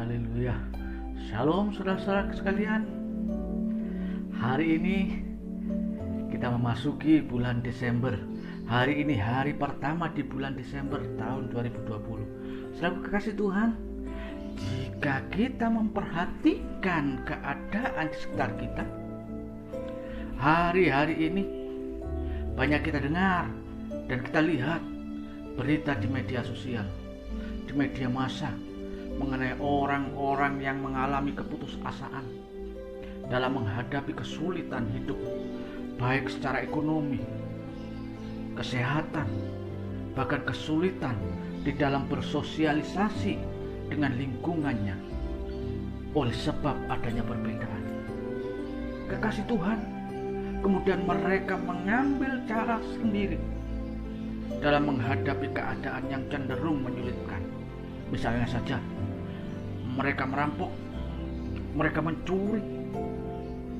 Haleluya. Shalom saudara-saudara sekalian. Hari ini kita memasuki bulan Desember. Hari ini hari pertama di bulan Desember tahun 2020. Saudara kekasih Tuhan, jika kita memperhatikan keadaan di sekitar kita, hari-hari ini banyak kita dengar dan kita lihat berita di media sosial, di media massa, mengenai orang-orang yang mengalami keputusasaan dalam menghadapi kesulitan hidup, baik secara ekonomi, kesehatan, bahkan kesulitan di dalam bersosialisasi dengan lingkungannya oleh sebab adanya perbedaan. Kekasih Tuhan, kemudian mereka mengambil cara sendiri dalam menghadapi keadaan yang cenderung menyulitkan. Misalnya saja, mereka merampok, mereka mencuri,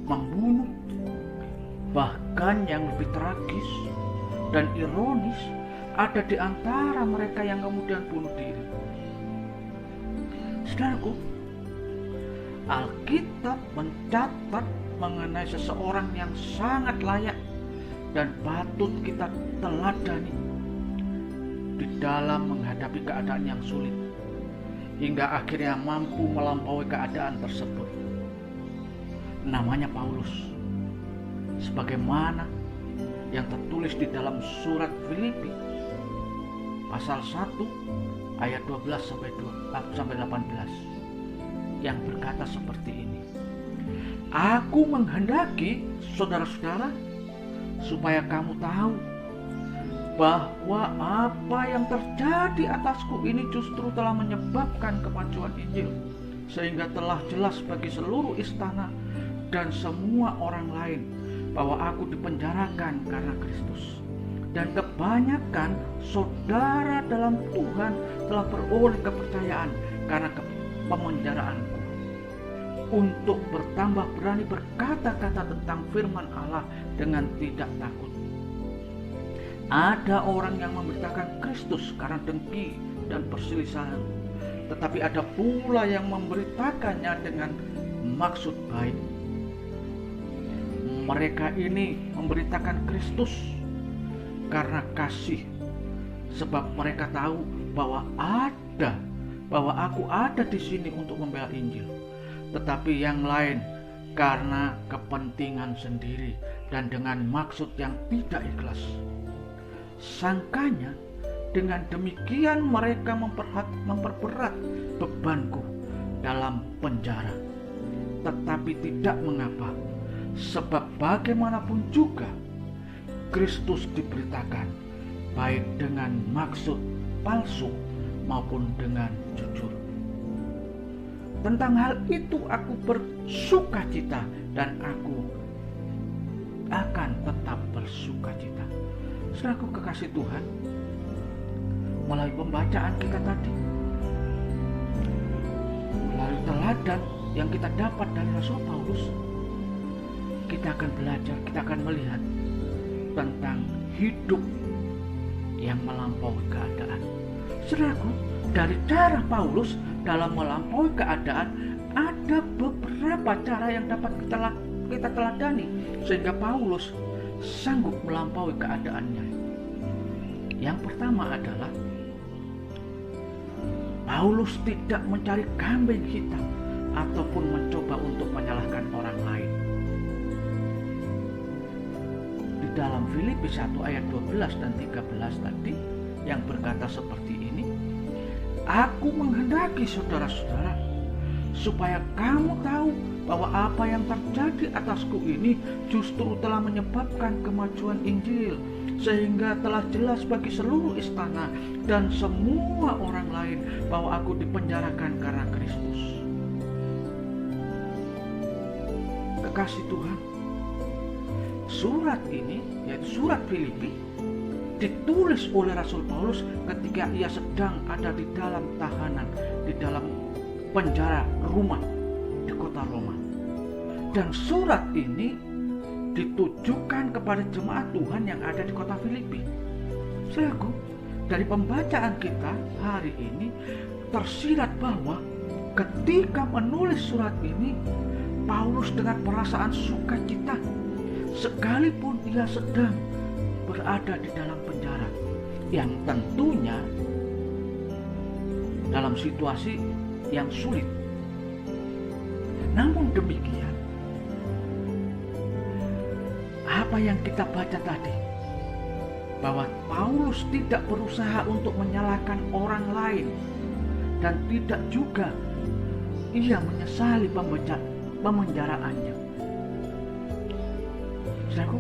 membunuh, bahkan yang lebih tragis dan ironis, ada di antara mereka yang kemudian bunuh diri. Saudaraku, Alkitab mencatat mengenai seseorang yang sangat layak dan patut kita teladani di dalam menghadapi keadaan yang sulit, hingga akhirnya mampu melampaui keadaan tersebut. Namanya Paulus, sebagaimana yang tertulis di dalam surat Filipi pasal 1 ayat 12 sampai 18, yang berkata seperti ini: Aku menghendaki saudara-saudara supaya kamu tahu bahwa apa yang terjadi atasku ini justru telah menyebabkan kemajuan Injil, sehingga telah jelas bagi seluruh istana dan semua orang lain bahwa aku dipenjarakan karena Kristus. Dan kebanyakan saudara dalam Tuhan telah beroleh kepercayaan karena pemenjaraanku, untuk bertambah berani berkata-kata tentang firman Allah dengan tidak takut. Ada orang yang memberitakan Kristus karena dengki dan perselisihan, tetapi ada pula yang memberitakannya dengan maksud baik. Mereka ini memberitakan Kristus karena kasih, sebab mereka tahu bahwa aku ada di sini untuk membela Injil. Tetapi yang lain karena kepentingan sendiri dan dengan maksud yang tidak ikhlas. Sangkanya dengan demikian mereka memperberat bebanku dalam penjara. Tetapi tidak mengapa, sebab bagaimanapun juga Kristus diberitakan, baik dengan maksud palsu maupun dengan jujur. Tentang hal itu aku bersukacita dan aku akan tetap bersukacita. Saudaraku kekasih Tuhan, melalui pembacaan kita tadi, melalui teladan yang kita dapat dari Rasul Paulus, kita akan belajar, kita akan melihat tentang hidup yang melampaui keadaan. Saudaraku, dari cara Paulus dalam melampaui keadaan, ada beberapa cara yang dapat kita teladani sehingga Paulus sanggup melampaui keadaannya. Yang pertama adalah Paulus tidak mencari kambing hitam ataupun mencoba untuk menyalahkan orang lain. Di dalam Filipi 1 ayat 12 dan 13 tadi yang berkata seperti ini: Aku menghendaki saudara-saudara supaya kamu tahu bahwa apa yang terjadi atasku ini justru telah menyebabkan kemajuan Injil, sehingga telah jelas bagi seluruh istana dan semua orang lain bahwa aku dipenjarakan karena Kristus. Kekasih Tuhan, surat ini, yaitu surat Filipi, ditulis oleh Rasul Paulus ketika ia sedang ada di dalam tahanan, di dalam penjara Roma, di kota Roma. Dan surat ini ditujukan kepada jemaat Tuhan yang ada di kota Filipi. Saudaraku, dari pembacaan kita hari ini tersirat bahwa ketika menulis surat ini, Paulus dengan perasaan sukacita sekalipun ia sedang berada di dalam penjara, yang tentunya dalam situasi yang sulit. Namun demikian, apa yang kita baca tadi, bahwa Paulus tidak berusaha untuk menyalahkan orang lain, dan tidak juga ia menyesali pemenjaraannya. Saudaraku,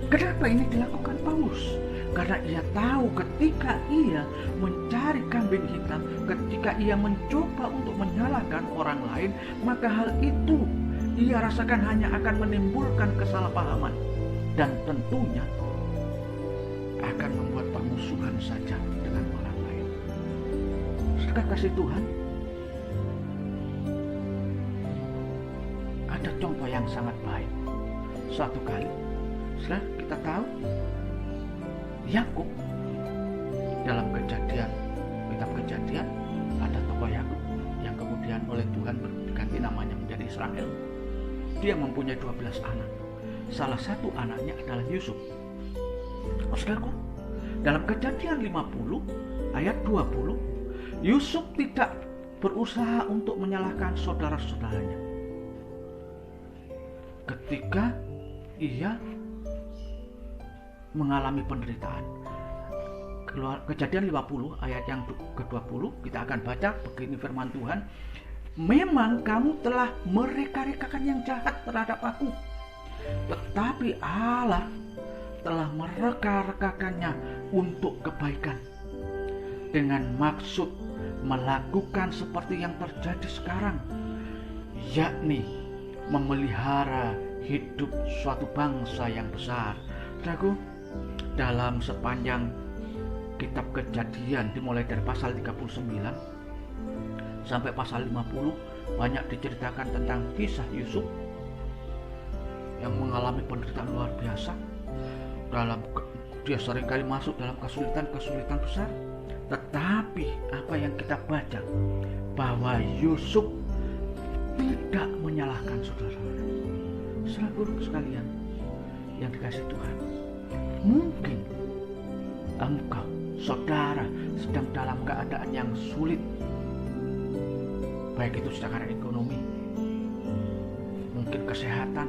kenapa ini dilakukan Paulus? Karena ia tahu ketika ia mencari kambing hitam, ketika ia mencoba untuk menyalahkan orang lain, maka hal itu ia rasakan hanya akan menimbulkan kesalahpahaman dan tentunya akan membuat permusuhan saja dengan orang lain. Saudara kasih Tuhan, ada contoh yang sangat baik. Suatu kali, saudara, kita tahu Yakub dalam kitab Kejadian, ada tokoh Yakub yang kemudian oleh Tuhan diganti namanya menjadi Israel. Dia mempunyai 12 anak. Salah satu anaknya adalah Yusuf. Saudaraku, dalam Kejadian 50 ayat 20, Yusuf tidak berusaha untuk menyalahkan saudara-saudaranya ketika ia mengalami penderitaan. Kejadian 50 ayat yang ke-20 kita akan baca begini firman Tuhan, memang kamu telah mereka-rekakan yang jahat terhadap aku, tetapi Allah telah mereka-rekakannya untuk kebaikan, dengan maksud melakukan seperti yang terjadi sekarang, yakni memelihara hidup suatu bangsa yang besar. Saudaraku, dalam sepanjang kitab Kejadian dimulai dari pasal 39 sampai pasal 50 banyak diceritakan tentang kisah Yusuf yang mengalami penderitaan luar biasa. Dia seringkali masuk dalam kesulitan besar, tetapi apa yang kita baca bahwa Yusuf tidak menyalahkan saudara-saudara. Saudara sekalian yang dikasih Tuhan, mungkin engkau, saudara, sedang dalam keadaan yang sulit, baik itu secara ekonomi, mungkin kesehatan,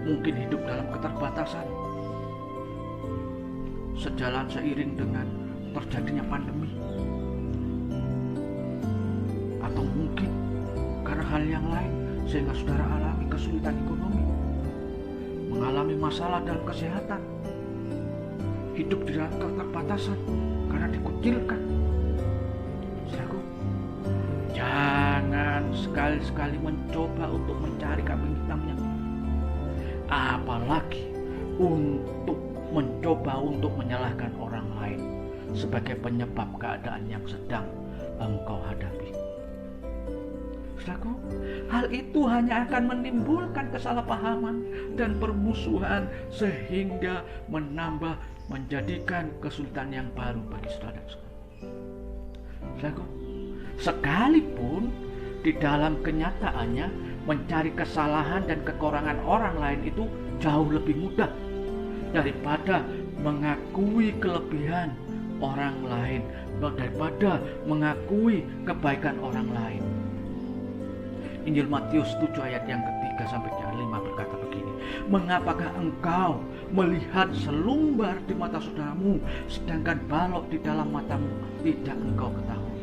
mungkin hidup dalam keterbatasan, sejalan seiring dengan terjadinya pandemi, atau mungkin karena hal yang lain sehingga saudara alami kesulitan ekonomi, mengalami masalah dalam kesehatan, hidup di dalam keterbatasan karena dikucilkan. Saudaraku, jangan sekali-sekali mencoba untuk mencari kambing hitamnya, apalagi untuk mencoba untuk menyalahkan orang lain sebagai penyebab keadaan yang sedang engkau hadapi. Saudaraku, hal itu hanya akan menimbulkan kesalahpahaman dan permusuhan sehingga menjadikan kesulitan yang baru bagi saudara. Saudaraku, sekalipun di dalam kenyataannya mencari kesalahan dan kekurangan orang lain itu jauh lebih mudah daripada mengakui kelebihan orang lain, daripada mengakui kebaikan orang lain. Injil Matius 7 ayat yang ketiga sampai yang 5 berkata begini, mengapakah engkau melihat selumbar di mata saudaramu, sedangkan balok di dalam matamu tidak engkau ketahui?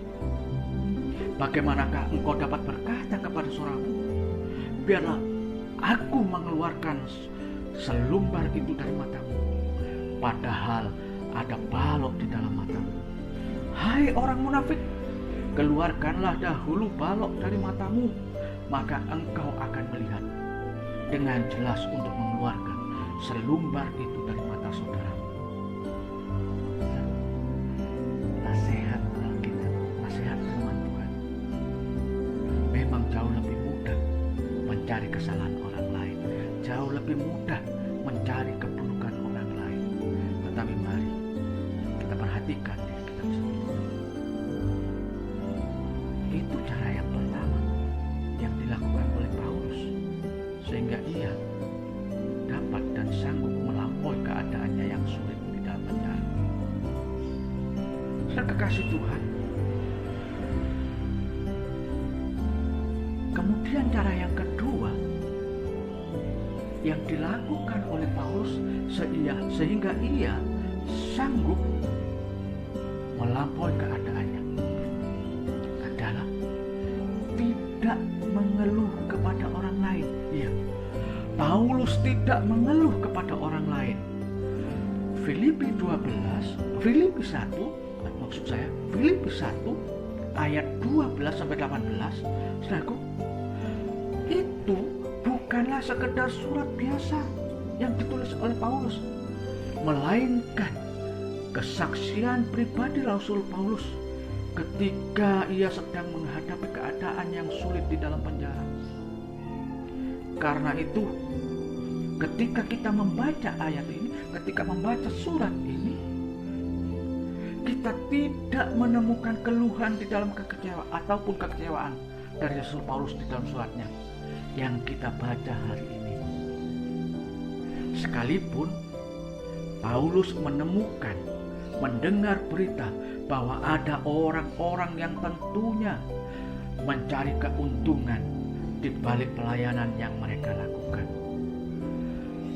Bagaimanakah engkau dapat berkata kepada saudaramu, biarlah aku mengeluarkan selumbar itu dari matamu, padahal ada balok di dalam matamu? Hai orang munafik, keluarkanlah dahulu balok dari matamu, maka engkau akan melihat dengan jelas untuk mengeluarkan selumbar itu dari mata saudaramu. Nasihat Alkitab, nasihat firman Tuhan, memang jauh lebih mudah mencari kesalahan orang lain, jauh lebih mudah mencari keburukan orang lain. Tetapi mari kita perhatikan di kitab suci. Itu cara yang pertama. sehingga ia dapat dan sanggup melampaui keadaannya yang sulit di dalam penjara. Saudara kekasih Tuhan, kemudian cara yang kedua yang dilakukan oleh Paulus sehingga ia sanggup melampaui keadaannya adalah tidak mengeluh kepada orang lain. Iya, Paulus tidak mengeluh kepada orang lain. Filipi 1 ayat 12 sampai 18, saudaraku, itu bukanlah sekedar surat biasa yang ditulis oleh Paulus, melainkan kesaksian pribadi Rasul Paulus ketika ia sedang menghadapi keadaan yang sulit di dalam penjara. Karena itu, ketika kita membaca ayat ini, ketika membaca surat ini, kita tidak menemukan keluhan di dalam kekecewaan dari Rasul Paulus di dalam suratnya yang kita baca hari ini. Sekalipun Paulus mendengar berita bahwa ada orang-orang yang tentunya mencari keuntungan di balik pelayanan yang mereka lakukan.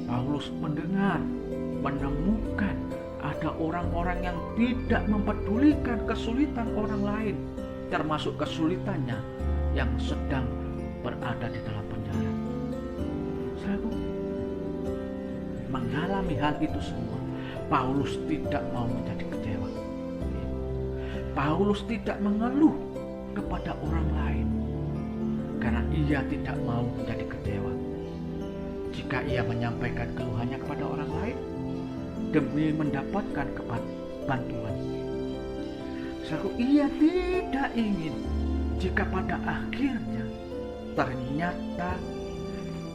Paulus menemukan ada orang-orang yang tidak mempedulikan kesulitan orang lain, termasuk kesulitannya yang sedang berada di dalam penjara. Saudara, mengalami hal itu semua, Paulus tidak mau menjadi kecewa. Paulus tidak mengeluh kepada orang lain karena ia tidak mau menjadi kecewa. Jika ia menyampaikan keluhannya kepada orang lain demi mendapatkan bantuan, ia tidak ingin jika pada akhirnya ternyata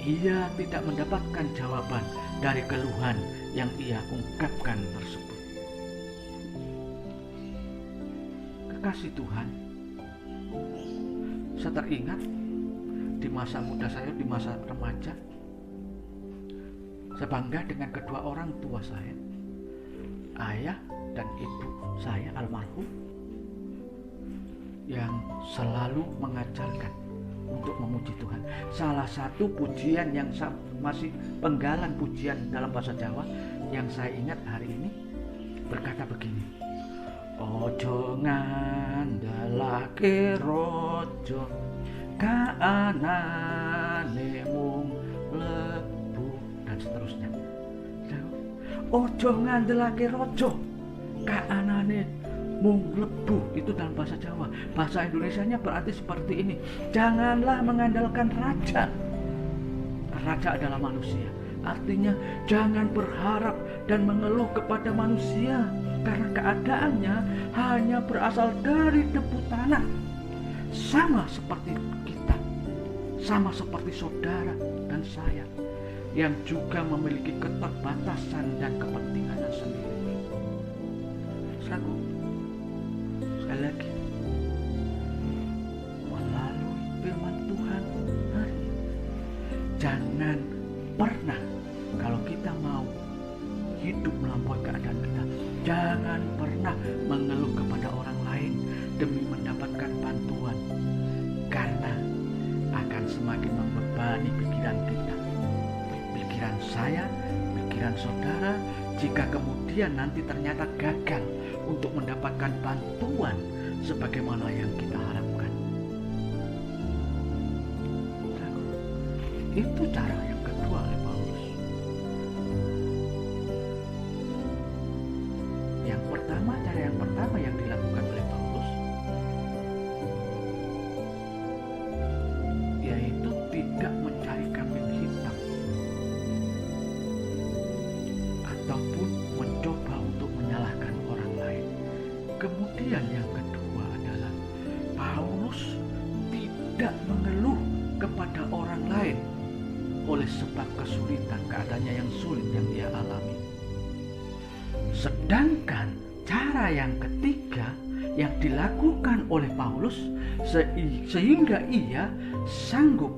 ia tidak mendapatkan jawaban dari keluhan yang ia ungkapkan tersebut. Kekasih Tuhan, saya teringat di masa muda saya, di masa remaja, saya bangga dengan kedua orang tua saya, ayah dan ibu saya almarhum, yang selalu mengajarkan untuk memuji Tuhan. Salah satu pujian yang masih penggalan pujian dalam bahasa Jawa yang saya ingat hari ini berkata begini: ojo ngandalake rojo kaanane mung lebu, dan seterusnya. Ojo ngandalake rojo kaanane mung lebu, itu dalam bahasa Jawa. Bahasa Indonesianya berarti seperti ini: janganlah mengandalkan raja. Raja adalah manusia. Artinya jangan berharap dan mengeluh kepada manusia, karena keadaannya hanya berasal dari debu tanah. Sama seperti kita, sama seperti saudara dan saya yang juga memiliki keterbatasan dan kepentingannya sendiri. Saudaraku, sekali lagi, melalui firman Tuhan hari ini, jangan pernah, kalau kita mau hidup melampaui keadaan kita, jangan pernah mengeluh kepada orang lain demi mendapatkan bantuan, karena akan semakin membebani pikiran kita, pikiran saya, pikiran saudara. Jika kemudian nanti ternyata gagal untuk mendapatkan bantuan sebagaimana yang kita harapkan. Itu cara yang kedua oleh Paulus. Cara yang pertama yang dilakukan oleh Paulus yaitu tidak mencari kambing hitam ataupun mencoba untuk menyalahkan orang lain. Kemudian yang kedua adalah Paulus tidak mengeluh kepada orang lain oleh sebab kesulitan, keadaannya yang sulit yang dia alami. Sedangkan cara yang ketiga yang dilakukan oleh Paulus sehingga ia sanggup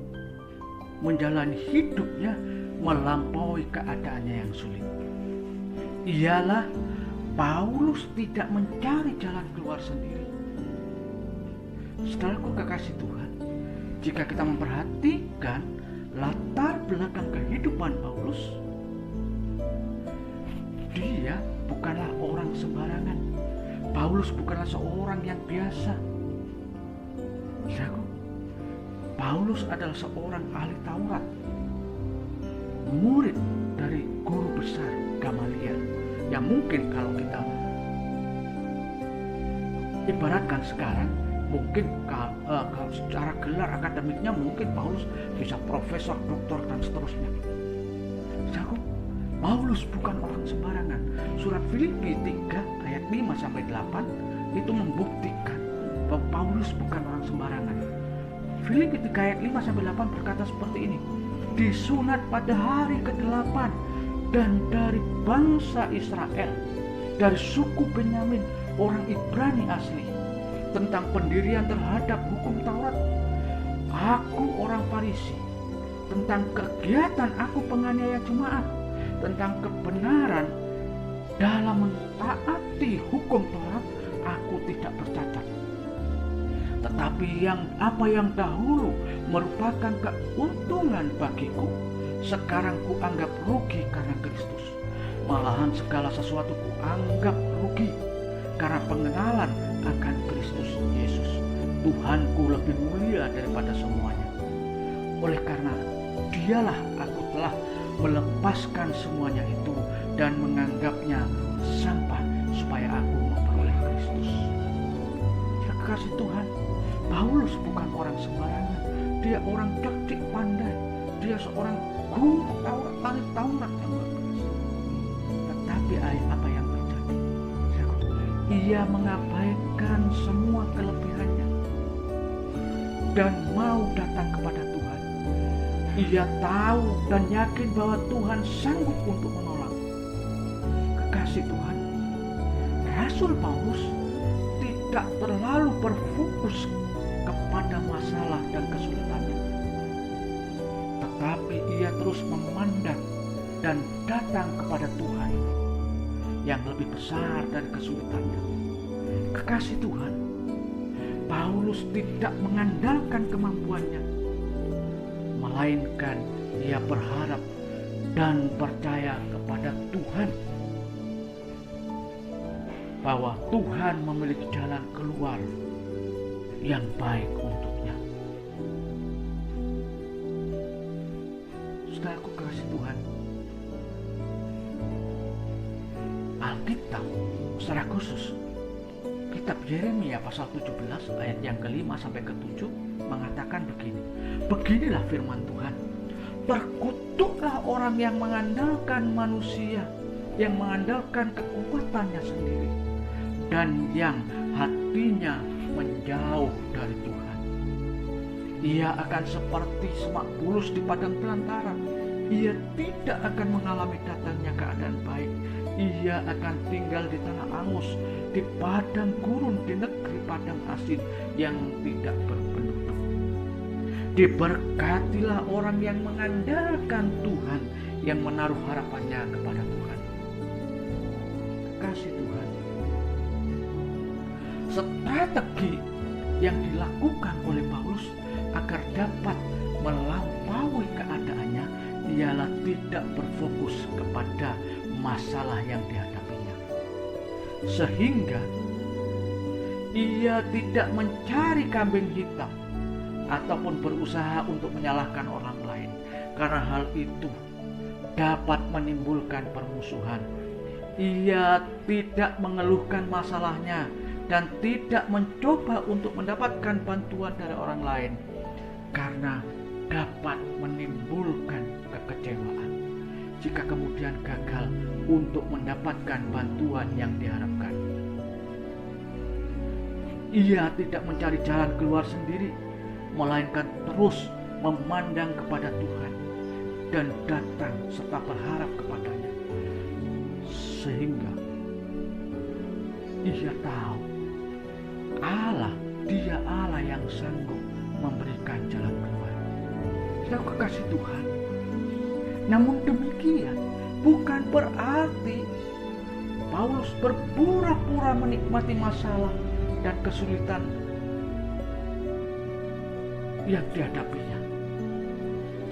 menjalani hidupnya melampaui keadaannya yang sulit. Ialah Paulus tidak mencari jalan keluar sendiri. Saudaraku kekasih Tuhan, jika kita memperhatikan latar belakang kehidupan Paulus, dia bukanlah orang sembarangan. Paulus bukanlah seorang yang biasa. Saudaraku, Paulus adalah seorang ahli Taurat, murid dari guru besar Gamaliel, yang mungkin kalau kita ibaratkan sekarang, mungkin kalau secara gelar akademiknya mungkin Paulus bisa profesor, doktor, dan seterusnya. Saudaraku, Paulus bukan orang sembarangan. Surat Filipi 3 ayat 5-8 itu membuktikan bahwa Paulus bukan orang sembarangan. Filipi 3 ayat 5-8 berkata seperti ini: disunat pada hari ke-8 dan dari bangsa Israel, dari suku Benyamin, orang Ibrani asli, tentang pendirian terhadap hukum Taurat. Aku orang Farisi, tentang kegiatan aku penganiaya jemaat, tentang kebenaran dalam mentaati hukum Taurat, aku tidak bercacat. Tetapi apa yang dahulu merupakan keuntungan bagiku, sekarang kuanggap rugi karena Kristus. Malahan segala sesuatu kuanggap rugi karena pengenalan akan Kristus Yesus, Tuhanku lebih mulia daripada semuanya. Oleh karena Dialah aku telah melepaskan semuanya itu dan menganggapnya sampah supaya aku memperoleh Kristus. Kekasih Tuhan, Paulus bukan orang sembarangan. Dia orang cerdik pandai. Dia seorang guru Taurat, ahli Taurat yang luar biasa. Tetapi apa yang terjadi? Ia mengabaikan semua kelebihannya dan mau datang kepada Tuhan. Ia tahu dan yakin bahwa Tuhan sanggup untuk menolong. Kekasih Tuhan, Rasul Paulus tidak terlalu berfokus kepada masalah dan kesulitannya, tetapi ia terus memandang dan datang kepada Tuhan yang lebih besar dari kesulitannya. Kekasih Tuhan, Paulus tidak mengandalkan kemampuannya, melainkan ia berharap dan percaya kepada Tuhan bahwa Tuhan memiliki jalan keluar yang baik untuknya. Saudaraku kasih Tuhan, Alkitab secara khusus kitab Yeremia pasal 17 ayat yang ke-5 sampai ke-7 mengatakan begini. Beginilah firman Tuhan: terkutuklah orang yang mengandalkan manusia, yang mengandalkan kekuatannya sendiri, dan yang hatinya menjauh dari Tuhan. Ia akan seperti semak bulus di padang belantara. Ia tidak akan mengalami datangnya keadaan baik. Ia akan tinggal di tanah angus, di padang gurun, di negeri padang asin yang tidak berpenduduk. Diberkatilah orang yang mengandalkan Tuhan, yang menaruh harapannya kepada Tuhan. Kasih Tuhan, strategi yang dilakukan oleh Paulus agar dapat melampaui keadaannya ialah tidak berfokus kepada masalah yang dihadapinya, sehingga ia tidak mencari kambing hitam ataupun berusaha untuk menyalahkan orang lain, karena hal itu dapat menimbulkan permusuhan. Ia tidak mengeluhkan masalahnya dan tidak mencoba untuk mendapatkan bantuan dari orang lain, karena dapat menimbulkan kekecewaan jika kemudian gagal untuk mendapatkan bantuan yang diharapkan. Ia tidak mencari jalan keluar sendiri, melainkan terus memandang kepada Tuhan dan datang serta berharap kepadanya, sehingga ia tahu Dia Allah yang sanggup memberikan jalan keluar. Saudara kekasih Tuhan, namun demikian bukan berarti Paulus berpura-pura menikmati masalah dan kesulitan yang dihadapinya.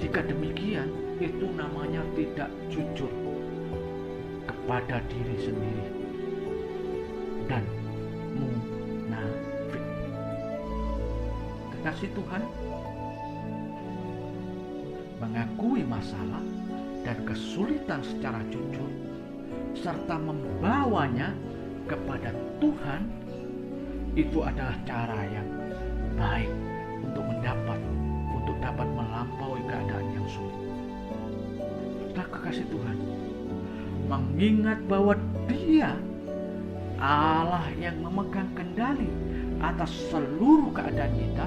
Jika demikian, itu namanya tidak jujur kepada diri sendiri dan munafik. Kekasih Tuhan, mengakui masalah dan kesulitan secara jujur serta membawanya kepada Tuhan, itu adalah cara yang baik untuk dapat melampaui keadaan yang sulit. Saudara kekasih Tuhan, mengingat bahwa Dia Allah yang memegang kendali atas seluruh keadaan kita,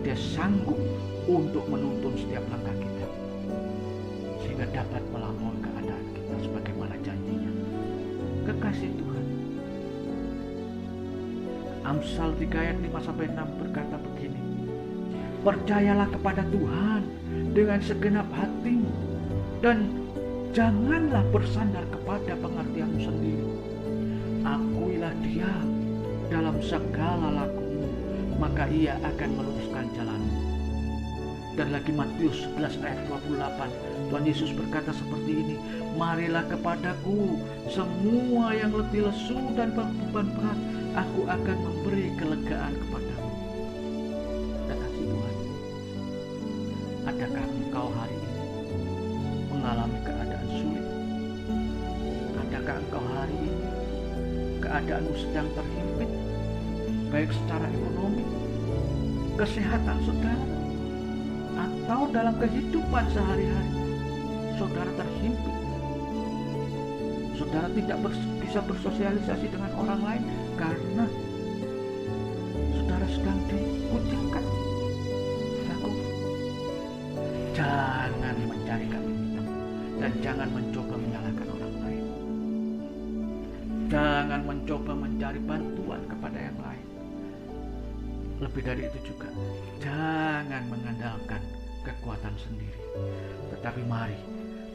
Dia sanggup untuk menuntun setiap langkah kita sehingga dapat melampaui keadaan kita sebagaimana janjinya. Kekasih Tuhan, Amsal 3 ayat 5-6 berkata begini, percayalah kepada Tuhan dengan segenap hatimu dan janganlah bersandar kepada pengertianmu sendiri. Akuilah Dia dalam segala lakumu, maka Ia akan meluruskan jalanmu. Dan lagi Matius 11 ayat 28, Tuhan Yesus berkata seperti ini, marilah kepadaku semua yang letih lesu dan berbeban berat, aku akan memberi kelegaan kepadamu. Kekasih Tuhan, adakah engkau hari ini mengalami keadaan sulit? Adakah engkau hari ini keadaanmu sedang terhimpit, baik secara ekonomi, kesehatan saudara, atau dalam kehidupan sehari-hari saudara terhimpit? Saudara tidak bisa bersosialisasi dengan orang lain karena saudara sedang dikucilkan. Jangan mencari kambing hitam dan jangan mencoba menyalahkan orang lain. Jangan mencoba mencari bantuan kepada yang lain. Lebih dari itu juga, jangan mengandalkan kekuatan sendiri, tetapi mari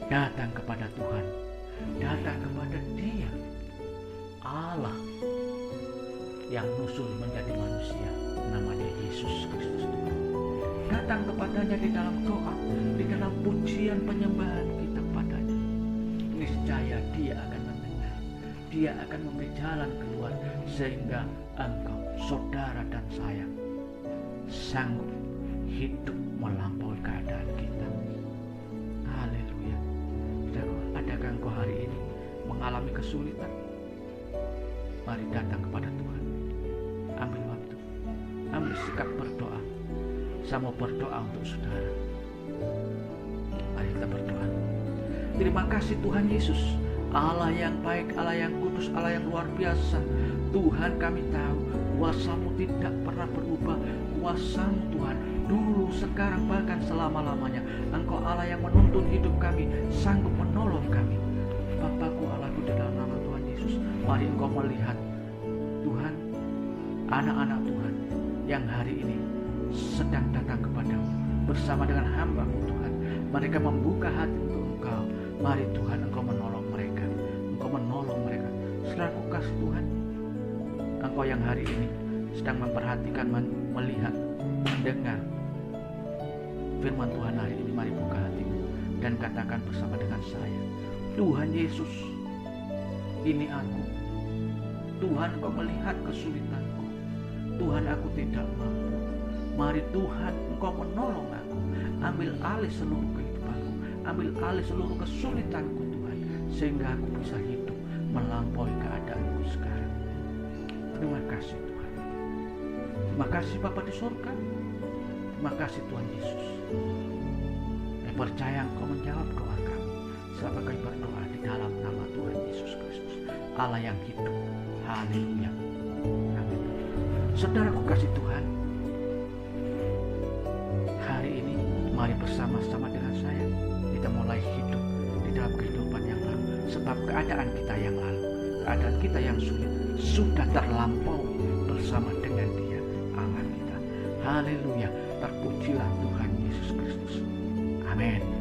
datang kepada Tuhan, datang kepada Dia, Allah yang nusul menjadi manusia, namanya Yesus Kristus Tuhan. Datang kepadanya di dalam doa, di dalam pujian penyembahan kita kepadanya. Niscaya Dia akan mendengar, Dia akan memberi jalan keluar sehingga engkau, saudara dan saya, sanggup hidup melampaui keadaan kita. Haleluya. Adakah engkau hari ini mengalami kesulitan? Mari datang kepada Tuhan. Ambil waktu, ambil sikap berdoa. Saya mau berdoa untuk saudara. Mari kita berdoa. Terima kasih Tuhan Yesus, Allah yang baik, Allah yang kudus, Allah yang luar biasa. Tuhan, kami tahu kuasa-Mu tidak pernah berubah. Kuasa-Mu Tuhan, dulu, sekarang, bahkan selama-lamanya. Engkau Allah yang menuntun hidup kami, sanggup menolong kami. Bapakku, Allahku, di dalam nama Tuhan Yesus, mari Engkau melihat Tuhan, anak-anak Tuhan yang hari ini sedang datang kepadamu bersama dengan hamba-Mu Tuhan. Mereka membuka hati untuk Engkau. Mari Tuhan, Engkau menolong mereka. Engkau menolong mereka. Saudaraku kasih Tuhan, Engkau yang hari ini sedang memperhatikan, melihat, mendengar firman Tuhan hari ini, mari buka hatimu dan katakan bersama dengan saya, Tuhan Yesus, ini aku. Tuhan, Engkau melihat kesulitanku. Tuhan, aku tidak mampu. Mari Tuhan, Engkau menolong aku. Ambil alih seluruh kehidupanku, ambil alih seluruh kesulitanku Tuhan, sehingga aku bisa hidup melampaui keadaanku sekarang. Terima kasih Tuhan. Terima kasih Bapa di surga. Terima kasih Tuhan Yesus. Saya percaya Engkau menjawab doa kami sebab kami berdoa di dalam nama Tuhan Yesus Kristus, Allah yang hidup. Haleluya. Amin. Saudaraku kasih Tuhan, hari ini mari bersama-sama dengan saya kita mulai hidup di dalam kehidupan yang baru, sebab keadaan kita yang lalu, keadaan kita yang sulit sudah terlampaui bersama dengan Dia, Allah kita. Haleluya. Terpujilah Tuhan Yesus Kristus. Amin.